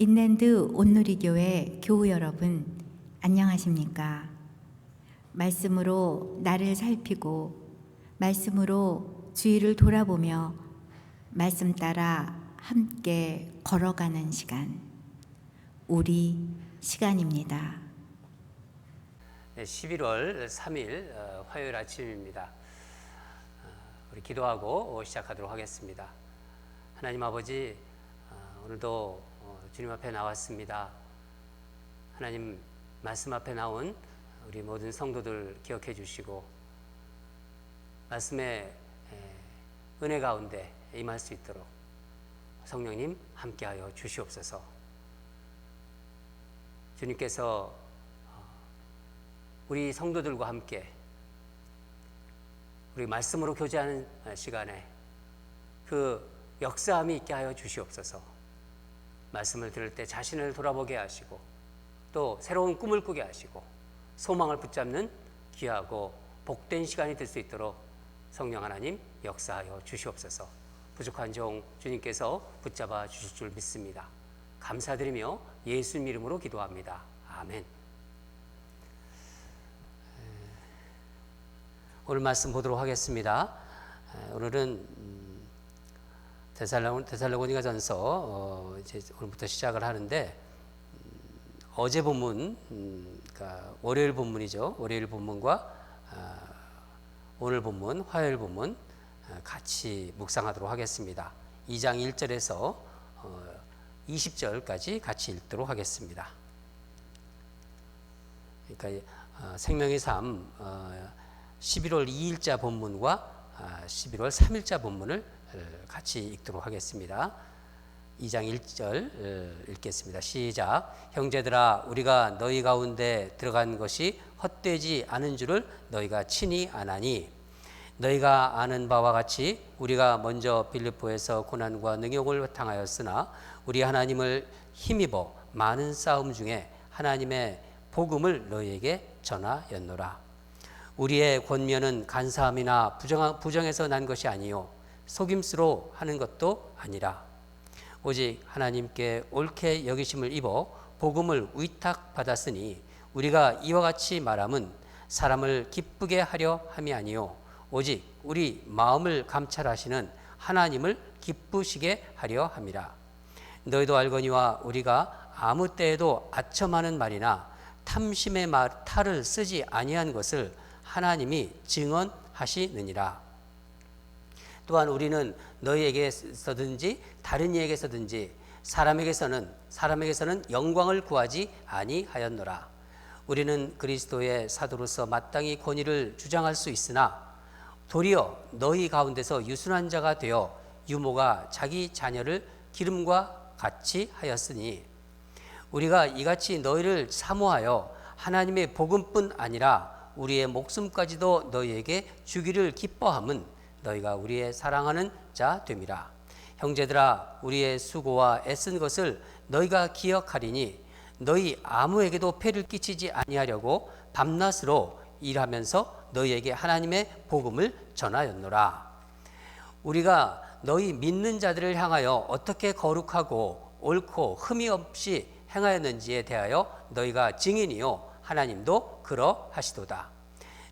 인랜드 온누리교회 교우 여러분, 안녕하십니까? 말씀으로 나를 살피고 말씀으로 주위를 돌아보며 말씀 따라 함께 걸어가는 시간, 우리 시간입니다. 11월 3일 화요일 아침입니다. 우리 기도하고 시작하도록 하겠습니다. 하나님 아버지, 오늘도 주님 앞에 나왔습니다. 하나님 말씀 앞에 나온 우리 모든 성도들 기억해 주시고 말씀의 은혜 가운데 임할 수 있도록 성령님 함께하여 주시옵소서. 주님께서 우리 성도들과 함께 우리 말씀으로 교제하는 시간에 그 역사함이 있게 하여 주시옵소서. 말씀을 들을 때 자신을 돌아보게 하시고 또 새로운 꿈을 꾸게 하시고 소망을 붙잡는 귀하고 복된 시간이 될 수 있도록 성령 하나님 역사하여 주시옵소서. 부족한 종 주님께서 붙잡아 주실 줄 믿습니다. 감사드리며 예수님 이름으로 기도합니다. 아멘. 오늘 말씀 보도록 하겠습니다. 오늘은 데살로니가전서 이제 오늘부터 시작을 하는데 어제 본문, 그러니까 월요일 본문이죠. 월요일 본문과 오늘 본문, 화요일 본문 같이 묵상하도록 하겠습니다. 2장 1절에서 20절까지 같이 읽도록 하겠습니다. 그러니까 생명의 삶 11월 2일자 본문과 11월 3일자 본문을 같이 읽도록 하겠습니다. 2장 1절 읽겠습니다. 시작. 형제들아, 우리가 너희 가운데 들어간 것이 헛되지 않은 줄을 너희가 친히 아나니 너희가 아는 바와 같이 우리가 먼저 빌립보에서 고난과 능욕을 당하였으나 우리 하나님을 힘입어 많은 싸움 중에 하나님의 복음을 너희에게 전하였노라. 우리의 권면은 간사함이나 부정에서 난 것이 아니요 속임수로 하는 것도 아니라 오직 하나님께 옳게 여기심을 입어 복음을 위탁받았으니 우리가 이와 같이 말함은 사람을 기쁘게 하려 함이 아니요 오직 우리 마음을 감찰하시는 하나님을 기쁘시게 하려 함이라. 너희도 알거니와 우리가 아무 때에도 아첨하는 말이나 탐심의 탈을 쓰지 아니한 것을 하나님이 증언하시느니라. 또한 우리는 너희에게서든지 다른 이에게서든지 사람에게서는 영광을 구하지 아니하였노라. 우리는 그리스도의 사도로서 마땅히 권위를 주장할 수 있으나 도리어 너희 가운데서 유순한 자가 되어 유모가 자기 자녀를 기름과 같이 하였으니 우리가 이같이 너희를 사모하여 하나님의 복음뿐 아니라 우리의 목숨까지도 너희에게 주기를 기뻐함은 너희가 우리의 사랑하는 자 됨이라. 형제들아, 우리의 수고와 애쓴 것을 너희가 기억하리니 너희 아무에게도 폐를 끼치지 아니하려고 밤낮으로 일하면서 너희에게 하나님의 복음을 전하였노라. 우리가 너희 믿는 자들을 향하여 어떻게 거룩하고 옳고 흠이 없이 행하였는지에 대하여 너희가 증인이요 하나님도 그러하시도다.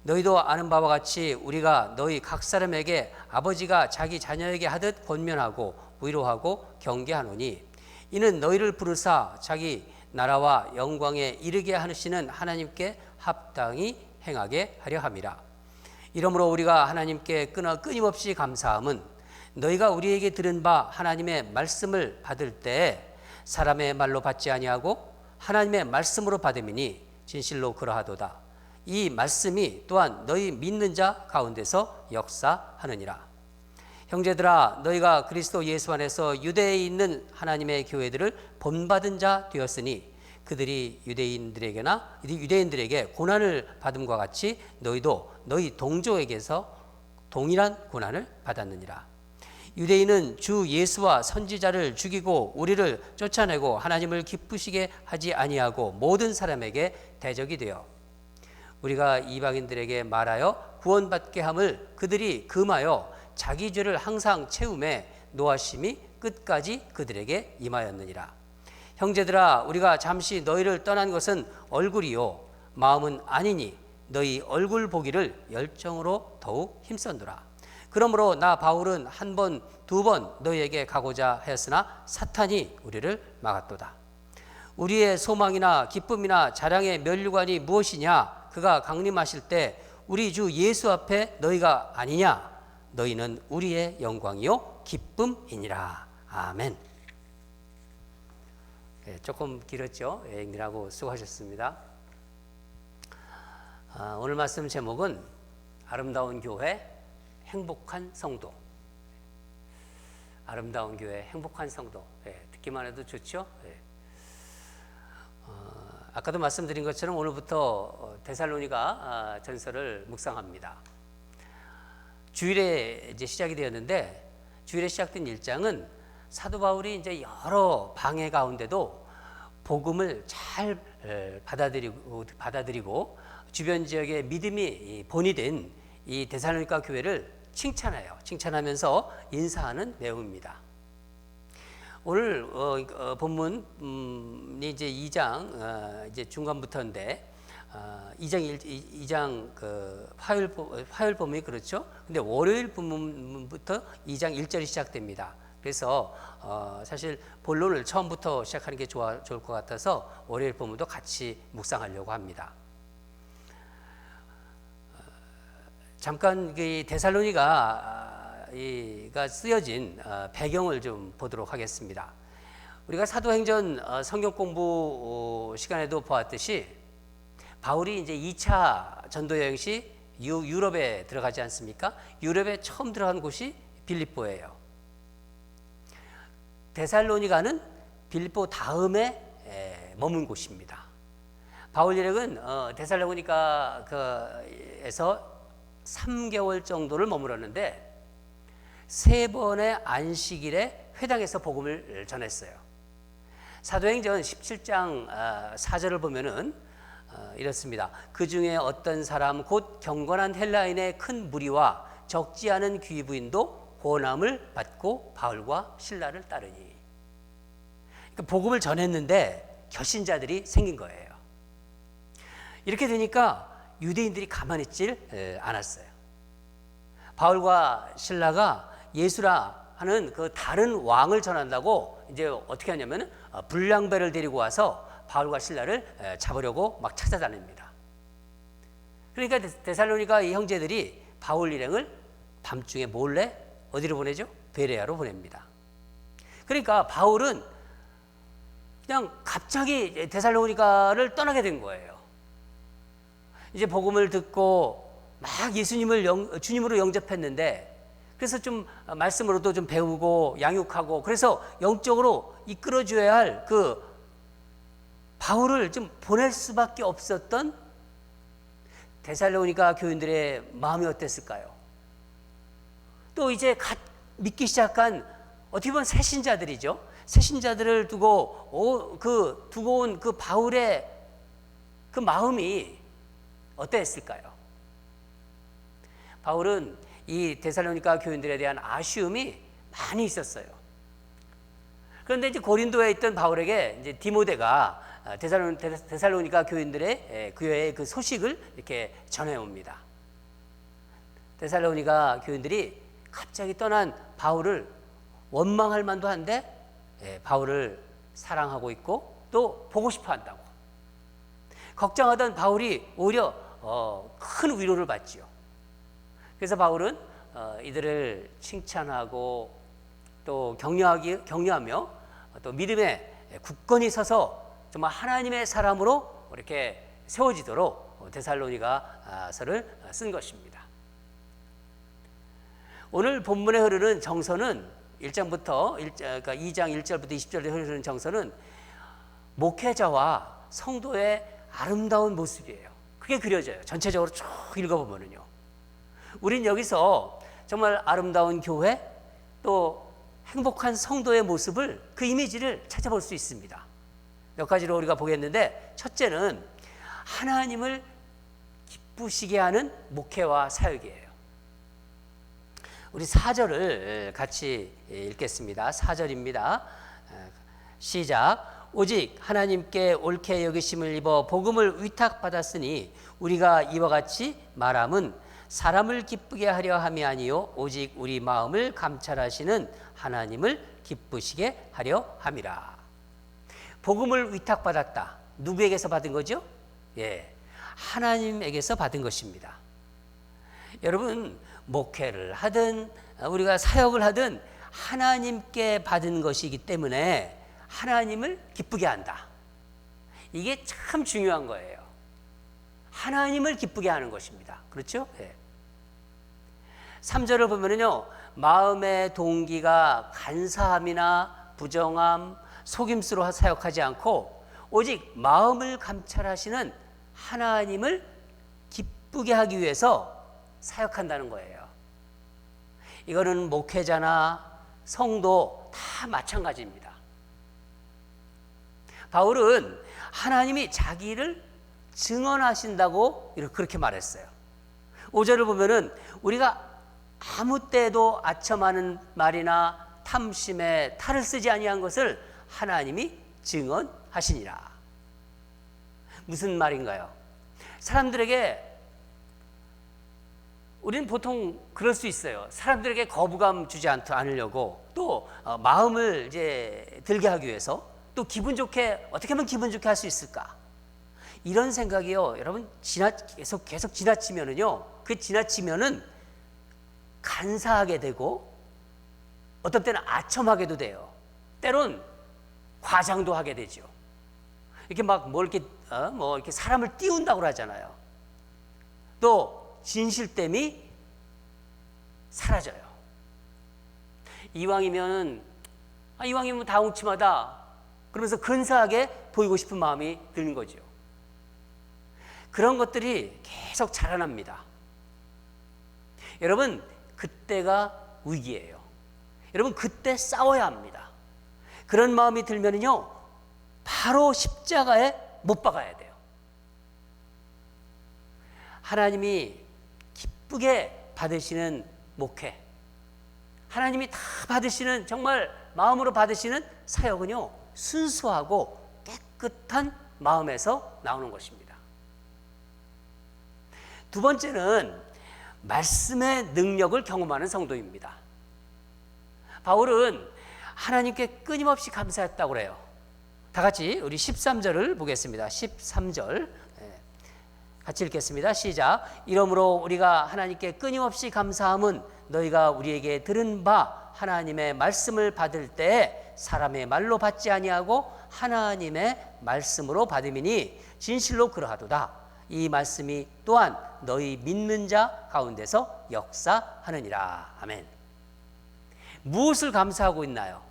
너희도 아는 바와 같이 우리가 너희 각 사람에게 아버지가 자기 자녀에게 하듯 권면하고 위로하고 경계하노니 이는 너희를 부르사 자기 나라와 영광에 이르게 하시는 하나님께 합당히 행하게 하려 함이라. 이러므로 우리가 하나님께 끊임없이 감사함은 너희가 우리에게 들은 바 하나님의 말씀을 받을 때에 사람의 말로 받지 아니하고 하나님의 말씀으로 받음이니 진실로 그러하도다. 이 말씀이 또한 너희 믿는 자 가운데서 역사하느니라. 형제들아, 너희가 그리스도 예수 안에서 유대에 있는 하나님의 교회들을 본받은 자 되었으니 그들이 유대인들에게 고난을 받음과 같이 너희도 너희 동조에게서 동일한 고난을 받았느니라. 유대인은 주 예수와 선지자를 죽이고 우리를 쫓아내고 하나님을 기쁘시게 하지 아니하고 모든 사람에게 대적이 되어 우리가 이방인들에게 말하여 구원받게 함을 그들이 금하여 자기 죄를 항상 채움에 노하심이 끝까지 그들에게 임하였느니라. 형제들아 우리가 잠시 너희를 떠난 것은 얼굴이요 마음은 아니니 너희 얼굴 보기를 열정으로 더욱 힘썼노라. 그러므로 나 바울은 한 번, 두 번 너희에게 가고자 하였으나 사탄이 우리를 막았도다. 우리의 소망이나 기쁨이나 자랑의 면류관이 무엇이냐? 그가 강림하실 때 우리 주 예수 앞에 너희가 아니냐? 너희는 우리의 영광이요 기쁨이니라. 아멘. 조금 길었죠? 읽느라고 수고하셨습니다. 오늘 말씀 제목은 아름다운 교회, 행복한 성도. 아름다운 교회, 행복한 성도. 듣기만 해도 좋죠? 아까도 말씀드린 것처럼 오늘부터 데살로니가 전서를 묵상합니다. 주일에 이제 시작이 되었는데, 주일에 시작된 1장은 사도 바울이 이제 여러 방해 가운데도 복음을 잘 받아들이고 주변 지역의 믿음이 본이 된 이 데살로니가 교회를 칭찬하면서 인사하는 내용입니다. 오늘 본문이 이제 2장 이제 중간부터인데 2장 그 화요일 본문이 그렇죠. 근데 월요일 본문부터 2장 1절이 시작됩니다. 그래서 사실 본론을 처음부터 시작하는 게 좋을 것 같아서 월요일 본문도 같이 묵상하려고 합니다. 잠깐 데살로니가가 쓰여진 배경을 좀 보도록 하겠습니다. 우리가 사도행전 성경 공부 시간에도 보았듯이 바울이 이제 2차 전도 여행 시 유럽에 들어가지 않습니까? 유럽에 처음 들어간 곳이 빌립보예요. 데살로니가는 빌립보 다음에 머문 곳입니다. 바울 일행은 데살로니가에서 3개월 정도를 머물었는데 3번의 안식일에 회당에서 복음을 전했어요. 사도행전 17장 4절을 보면은 이렇습니다. 그 중에 어떤 사람 곧 경건한 헬라인의 큰 무리와 적지 않은 귀부인도 고난을 받고 바울과 실라를 따르니. 그러니까 복음을 전했는데 결신자들이 생긴 거예요. 이렇게 되니까 유대인들이 가만히 있질 않았어요. 바울과 실라가 예수라 하는 그 다른 왕을 전한다고 이제 어떻게 하냐면 불량배를 데리고 와서 바울과 실라를 잡으려고 막 찾아다닙니다. 그러니까 데살로니가 이 형제들이 바울 일행을 밤중에 몰래 어디로 보내죠? 베레아로 보냅니다. 그러니까 바울은 그냥 갑자기 데살로니가를 떠나게 된 거예요. 이제 복음을 듣고 막 예수님을 주님으로 영접했는데, 그래서 좀 말씀으로도 좀 배우고 양육하고, 그래서 영적으로 이끌어줘야 할 그 바울을 좀 보낼 수밖에 없었던 데살로니가 교인들의 마음이 어땠을까요? 또 이제 믿기 시작한 어떻게 보면 새신자들이죠. 새신자들을 두고 온 그 바울의 그 마음이 어땠을까요? 바울은 이 데살로니가 교인들에 대한 아쉬움이 많이 있었어요. 그런데 이제 고린도에 있던 바울에게 이제 디모데가 데살로니가 교인들의 교회의 그 소식을 이렇게 전해옵니다. 데살로니가 교인들이 갑자기 떠난 바울을 원망할 만도 한데 바울을 사랑하고 있고 또 보고 싶어 한다고. 걱정하던 바울이 오히려 큰 위로를 받지요. 그래서 바울은 이들을 칭찬하고 또 격려하며 또 믿음에 굳건히 서서 정말 하나님의 사람으로 이렇게 세워지도록 데살로니가서를 쓴 것입니다. 오늘 본문에 흐르는 정서는 1장부터 그러니까 2장 1절부터 20절에 흐르는 정서는 목회자와 성도의 아름다운 모습이에요. 그게 그려져요. 전체적으로 쭉 읽어보면요. 우린 여기서 정말 아름다운 교회 또 행복한 성도의 모습을, 그 이미지를 찾아볼 수 있습니다. 몇 가지로 우리가 보겠는데, 첫째는 하나님을 기쁘시게 하는 목회와 사역이에요. 우리 4절을 같이 읽겠습니다. 4절입니다. 시작. 오직 하나님께 옳게 여기심을 입어 복음을 위탁받았으니 우리가 이와 같이 말함은 사람을 기쁘게 하려 함이 아니요 오직 우리 마음을 감찰하시는 하나님을 기쁘시게 하려 함이라. 복음을 위탁받았다. 누구에게서 받은 거죠? 하나님에게서 받은 것입니다. 여러분, 목회를 하든 우리가 사역을 하든 하나님께 받은 것이기 때문에 하나님을 기쁘게 한다. 이게 참 중요한 거예요. 하나님을 기쁘게 하는 것입니다. 그렇죠? 3절을 보면요, 마음의 동기가 간사함이나 부정함, 속임수로 사역하지 않고 오직 마음을 감찰하시는 하나님을 기쁘게 하기 위해서 사역한다는 거예요. 이거는 목회자나 성도 다 마찬가지입니다. 바울은 하나님이 자기를 증언하신다고 그렇게 말했어요. 5절을 보면은 우리가 아무 때도 아첨하는 말이나 탐심에 탈을 쓰지 아니한 것을 하나님이 증언하시니라. 무슨 말인가요? 사람들에게, 우리는 보통 그럴 수 있어요. 사람들에게 거부감 주지 않으려고, 또 마음을 이제 들게 하기 위해서, 또 기분 좋게, 어떻게 하면 기분 좋게 할 수 있을까? 이런 생각이요, 여러분, 계속 지나치면은요, 그 지나치면은 간사하게 되고, 어떤 때는 아첨하게도 돼요. 때론 과장도 하게 되죠. 이렇게 막 이렇게 사람을 띄운다고 하잖아요. 또 진실됨이 사라져요. 이왕이면 다 웅침하다 그러면서 근사하게 보이고 싶은 마음이 드는 거죠. 그런 것들이 계속 자라납니다. 여러분, 그때가 위기예요. 여러분, 그때 싸워야 합니다. 그런 마음이 들면은요, 바로 십자가에 못 박아야 돼요. 하나님이 기쁘게 받으시는 목회, 하나님이 다 받으시는, 정말 마음으로 받으시는 사역은요, 순수하고 깨끗한 마음에서 나오는 것입니다. 두 번째는 말씀의 능력을 경험하는 성도입니다. 바울은 하나님께 끊임없이 감사했다고 그래요. 다 같이 우리 13절을 보겠습니다. 13절 같이 읽겠습니다. 시작. 이러므로 우리가 하나님께 끊임없이 감사함은 너희가 우리에게 들은 바 하나님의 말씀을 받을 때에 사람의 말로 받지 아니하고 하나님의 말씀으로 받음이니 진실로 그러하도다. 이 말씀이 또한 너희 믿는 자 가운데서 역사하느니라. 아멘. 무엇을 감사하고 있나요?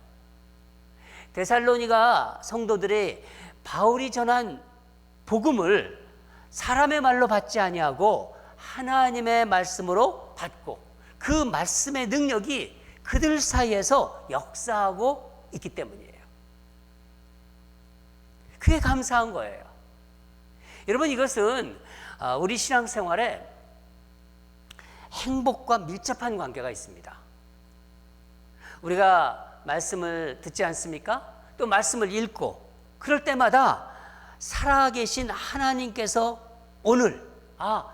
데살로니가 성도들이 바울이 전한 복음을 사람의 말로 받지 아니하고 하나님의 말씀으로 받고, 그 말씀의 능력이 그들 사이에서 역사하고 있기 때문이에요. 그게 감사한 거예요. 여러분, 이것은 우리 신앙생활에 행복과 밀접한 관계가 있습니다. 우리가 말씀을 듣지 않습니까? 또 말씀을 읽고, 그럴 때마다 살아계신 하나님께서 오늘,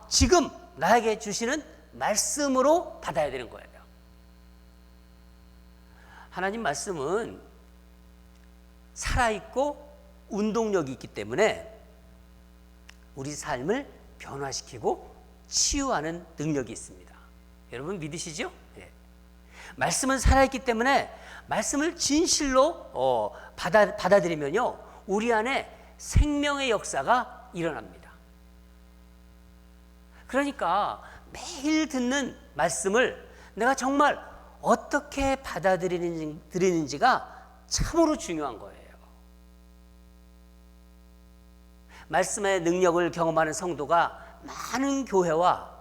지금 나에게 주시는 말씀으로 받아야 되는 거예요. 하나님 말씀은 살아있고 운동력이 있기 때문에 우리 삶을 변화시키고 치유하는 능력이 있습니다. 여러분 믿으시죠? 말씀은 살아있기 때문에 말씀을 진실로 받아들이면요, 우리 안에 생명의 역사가 일어납니다. 그러니까 매일 듣는 말씀을 내가 정말 어떻게 받아들이는지가 참으로 중요한 거예요. 말씀의 능력을 경험하는 성도가 많은 교회와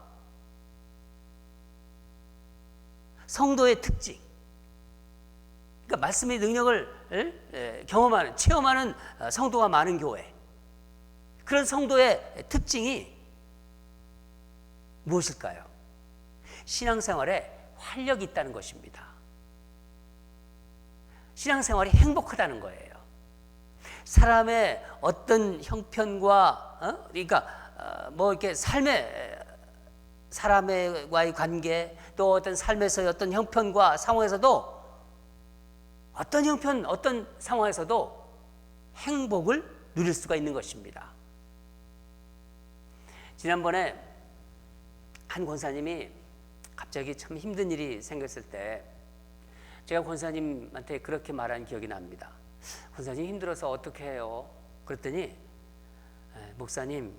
성도의 특징, 그러니까 말씀의 능력을 경험하는, 체험하는 성도가 많은 교회, 그런 성도의 특징이 무엇일까요? 신앙생활에 활력이 있다는 것입니다. 신앙생활이 행복하다는 거예요. 사람의 어떤 형편과 그러니까 뭐 이렇게 삶의 사람과의 관계, 또 어떤 삶에서의 어떤 형편과 상황에서도 어떤 형편, 어떤 상황에서도 행복을 누릴 수가 있는 것입니다. 지난번에 한 권사님이 갑자기 참 힘든 일이 생겼을 때 제가 권사님한테 그렇게 말한 기억이 납니다. 권사님 힘들어서 어떻게 해요? 그랬더니 목사님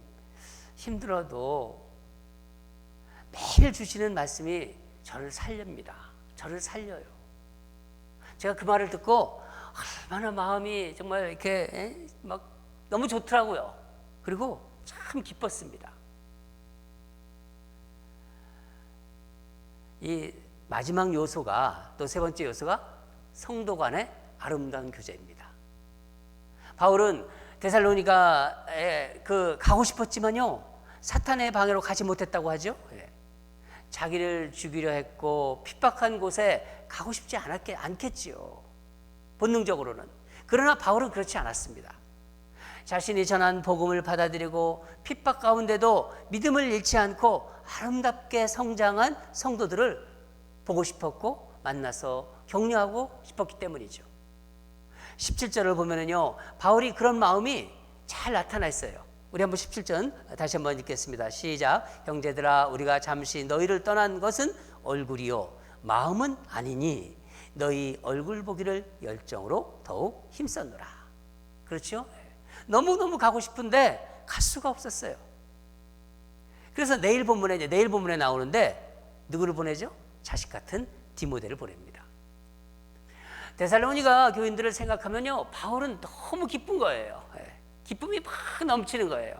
힘들어도 매일 주시는 말씀이 저를 살립니다. 저를 살려요. 제가 그 말을 듣고 얼마나 마음이 정말 이렇게 막 너무 좋더라고요. 그리고 참 기뻤습니다. 이 마지막 요소가, 또 세 번째 요소가 성도 간의 아름다운 교제입니다. 바울은 데살로니가에 가고 싶었지만요, 사탄의 방해로 가지 못했다고 하죠. 자기를 죽이려 했고 핍박한 곳에 가고 싶지 않겠지요, 본능적으로는. 그러나 바울은 그렇지 않았습니다. 자신이 전한 복음을 받아들이고 핍박 가운데도 믿음을 잃지 않고 아름답게 성장한 성도들을 보고 싶었고 만나서 격려하고 싶었기 때문이죠. 17절을 보면은요, 바울이 그런 마음이 잘 나타나 있어요. 우리 한번 17절 다시 한번 읽겠습니다. 시작. 형제들아, 우리가 잠시 너희를 떠난 것은 얼굴이요 마음은 아니니 너희 얼굴 보기를 열정으로 더욱 힘썼노라. 그렇죠? 너무너무 가고 싶은데 갈 수가 없었어요. 그래서 내일 본문에 나오는데 누구를 보내죠? 자식 같은 디모데를 보냅니다. 데살로니가 교인들을 생각하면요, 바울은 너무 기쁜 거예요. 기쁨이 막 넘치는 거예요.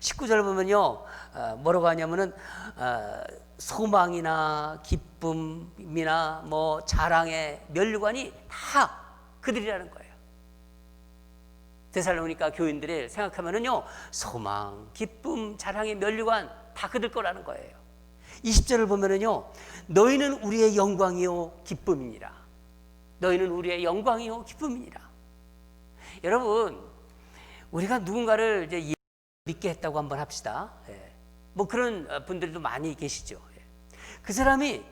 19절 보면요, 뭐라고 하냐면은 소망이나 기쁨이나 뭐 자랑의 면류관이 다 그들이라는 거예요. 데살로니가 교인들을 생각하면은요, 소망, 기쁨, 자랑의 면류관 다 그들 거라는 거예요. 20절을 보면은요, 너희는 우리의 영광이요 기쁨이니라. 너희는 우리의 영광이요 기쁨이니라. 여러분, 우리가 누군가를 이제 믿게 했다고 한번 합시다. 뭐 그런 분들도 많이 계시죠. 그 사람이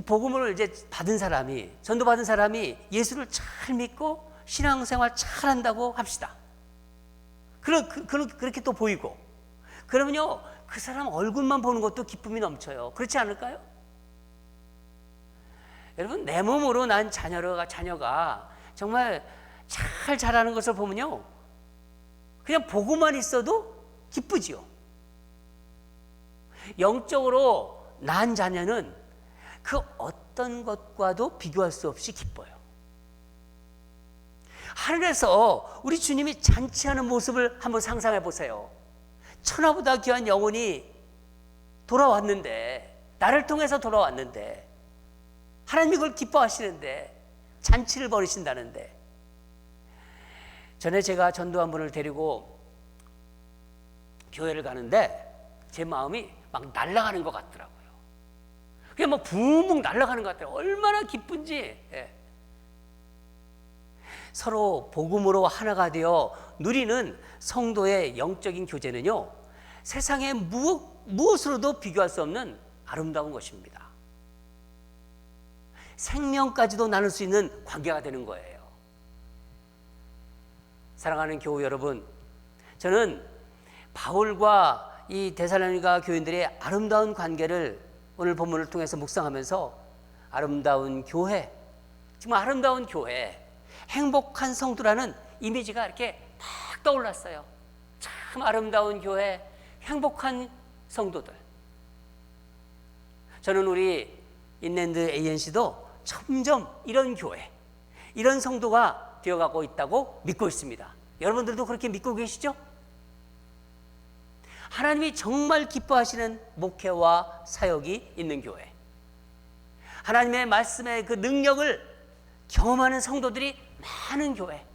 복음을 이제 받은 사람이, 전도받은 사람이 예수를 잘 믿고 신앙생활 잘 한다고 합시다. 그렇게 또 보이고, 그러면요, 그 사람 얼굴만 보는 것도 기쁨이 넘쳐요. 그렇지 않을까요? 여러분, 내 몸으로 난 자녀가 정말 잘 자라는 것을 보면요, 그냥 보고만 있어도 기쁘지요. 영적으로 난 자녀는 그 어떤 것과도 비교할 수 없이 기뻐요. 하늘에서 우리 주님이 잔치하는 모습을 한번 상상해 보세요. 천하보다 귀한 영혼이 돌아왔는데, 나를 통해서 돌아왔는데, 하나님이 그걸 기뻐하시는데, 잔치를 벌이신다는데. 전에 제가 전도한 분을 데리고 교회를 가는데 제 마음이 막 날아가는 것 같더라고요. 그냥 막 붕붕 날아가는 것 같아요. 얼마나 기쁜지. 서로 복음으로 하나가 되어 누리는 성도의 영적인 교제는요, 세상의 무엇으로도 비교할 수 없는 아름다운 것입니다. 생명까지도 나눌 수 있는 관계가 되는 거예요. 사랑하는 교우 여러분, 저는 바울과 이 데살로니가 교인들의 아름다운 관계를 오늘 본문을 통해서 묵상하면서 아름다운 교회, 정말 아름다운 교회, 행복한 성도라는 이미지가 이렇게 막 떠올랐어요. 참 아름다운 교회, 행복한 성도들. 저는 우리 인랜드 ANC도 점점 이런 교회, 이런 성도가 되어가고 있다고 믿고 있습니다. 여러분들도 그렇게 믿고 계시죠? 하나님이 정말 기뻐하시는 목회와 사역이 있는 교회, 하나님의 말씀의 그 능력을 경험하는 성도들이 많은 교회,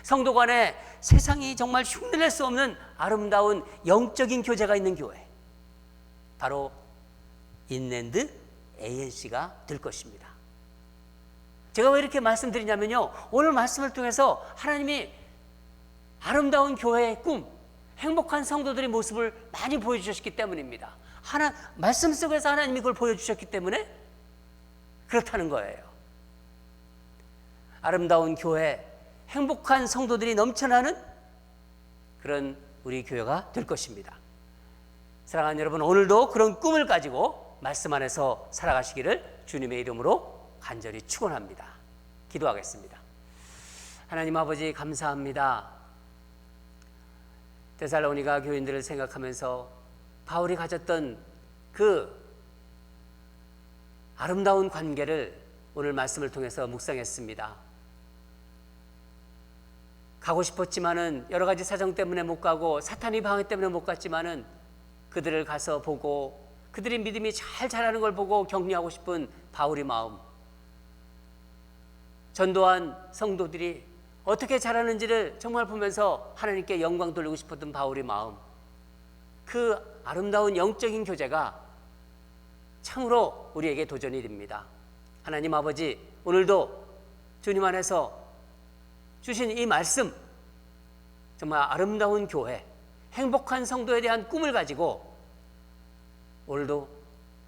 성도 간에 세상이 정말 흉내낼 수 없는 아름다운 영적인 교제가 있는 교회, 바로 인랜드 ANC가 될 것입니다. 제가 왜 이렇게 말씀드리냐면요, 오늘 말씀을 통해서 하나님이 아름다운 교회의 꿈, 행복한 성도들의 모습을 많이 보여주셨기 때문입니다. 말씀 속에서 하나님이 그걸 보여주셨기 때문에 그렇다는 거예요. 아름다운 교회, 행복한 성도들이 넘쳐나는 그런 우리 교회가 될 것입니다. 사랑하는 여러분, 오늘도 그런 꿈을 가지고 말씀 안에서 살아가시기를 주님의 이름으로 간절히 축원합니다. 기도하겠습니다. 하나님 아버지, 감사합니다. 데살로니가 교인들을 생각하면서 바울이 가졌던 그 아름다운 관계를 오늘 말씀을 통해서 묵상했습니다. 가고 싶었지만은 여러 가지 사정 때문에 못 가고 사탄의 방해 때문에 못 갔지만은 그들을 가서 보고 그들이 믿음이 잘 자라는 걸 보고 격려하고 싶은 바울의 마음, 전도한 성도들이 어떻게 자라는지를 정말 보면서 하나님께 영광 돌리고 싶었던 바울의 마음, 그 아름다운 영적인 교제가 참으로 우리에게 도전이 됩니다. 하나님 아버지, 오늘도 주님 안에서 주신 이 말씀, 정말 아름다운 교회, 행복한 성도에 대한 꿈을 가지고 오늘도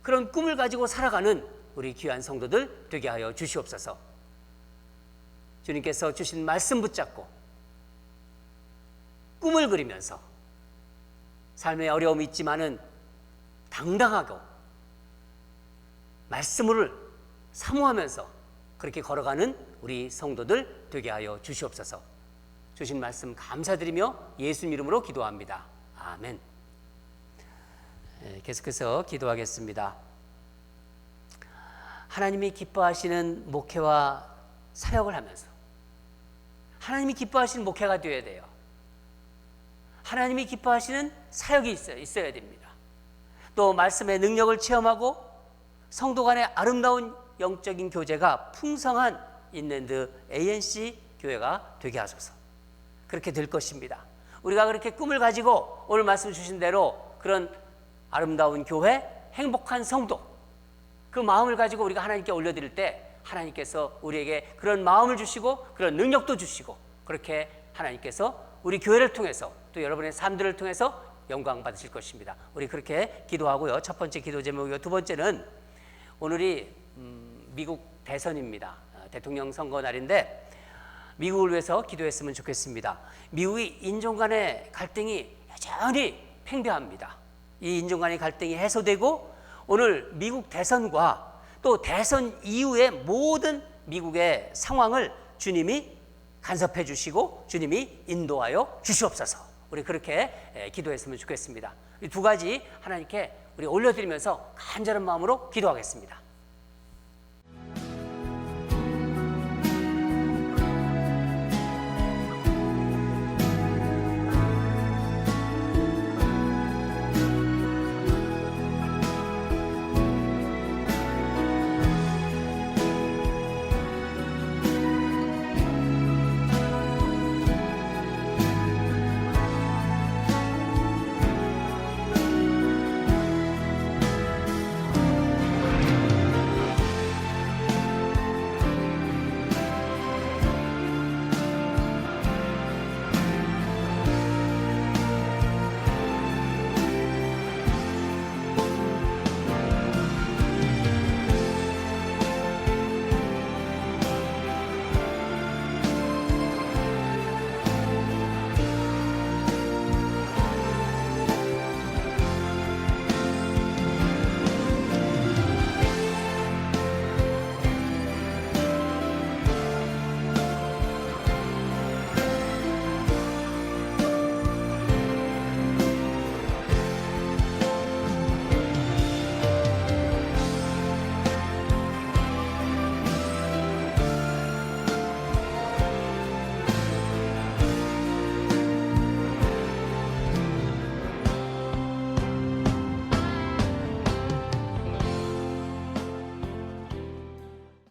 그런 꿈을 가지고 살아가는 우리 귀한 성도들 되게 하여 주시옵소서. 주님께서 주신 말씀 붙잡고 꿈을 그리면서 삶의 어려움이 있지만은 당당하고 말씀을 사모하면서 그렇게 걸어가는 우리 성도들 되게 하여 주시옵소서. 주신 말씀 감사드리며 예수님 이름으로 기도합니다. 아멘. 계속해서 기도하겠습니다. 하나님이 기뻐하시는 목회와 사역을 하면서 하나님이 기뻐하시는 목회가 되어야 돼요. 하나님이 기뻐하시는 사역이 있어야 됩니다. 또 말씀의 능력을 체험하고 성도 간의 아름다운 영적인 교제가 풍성한 인랜드 ANC 교회가 되게 하소서. 그렇게 될 것입니다. 우리가 그렇게 꿈을 가지고 오늘 말씀 주신 대로 그런 아름다운 교회, 행복한 성도, 그 마음을 가지고 우리가 하나님께 올려드릴 때 하나님께서 우리에게 그런 마음을 주시고 그런 능력도 주시고 그렇게 하나님께서 우리 교회를 통해서 또 여러분의 삶들을 통해서 영광 받으실 것입니다. 우리 그렇게 기도하고요. 첫 번째 기도 제목이고, 두 번째는 오늘이 미국 대선입니다. 대통령 선거 날인데 미국을 위해서 기도했으면 좋겠습니다. 미국이 인종 간의 갈등이 여전히 팽배합니다. 이 인종 간의 갈등이 해소되고 오늘 미국 대선과 또 대선 이후의 모든 미국의 상황을 주님이 간섭해 주시고 주님이 인도하여 주시옵소서. 우리 그렇게 기도했으면 좋겠습니다. 이 두 가지 하나님께 우리 올려드리면서 간절한 마음으로 기도하겠습니다.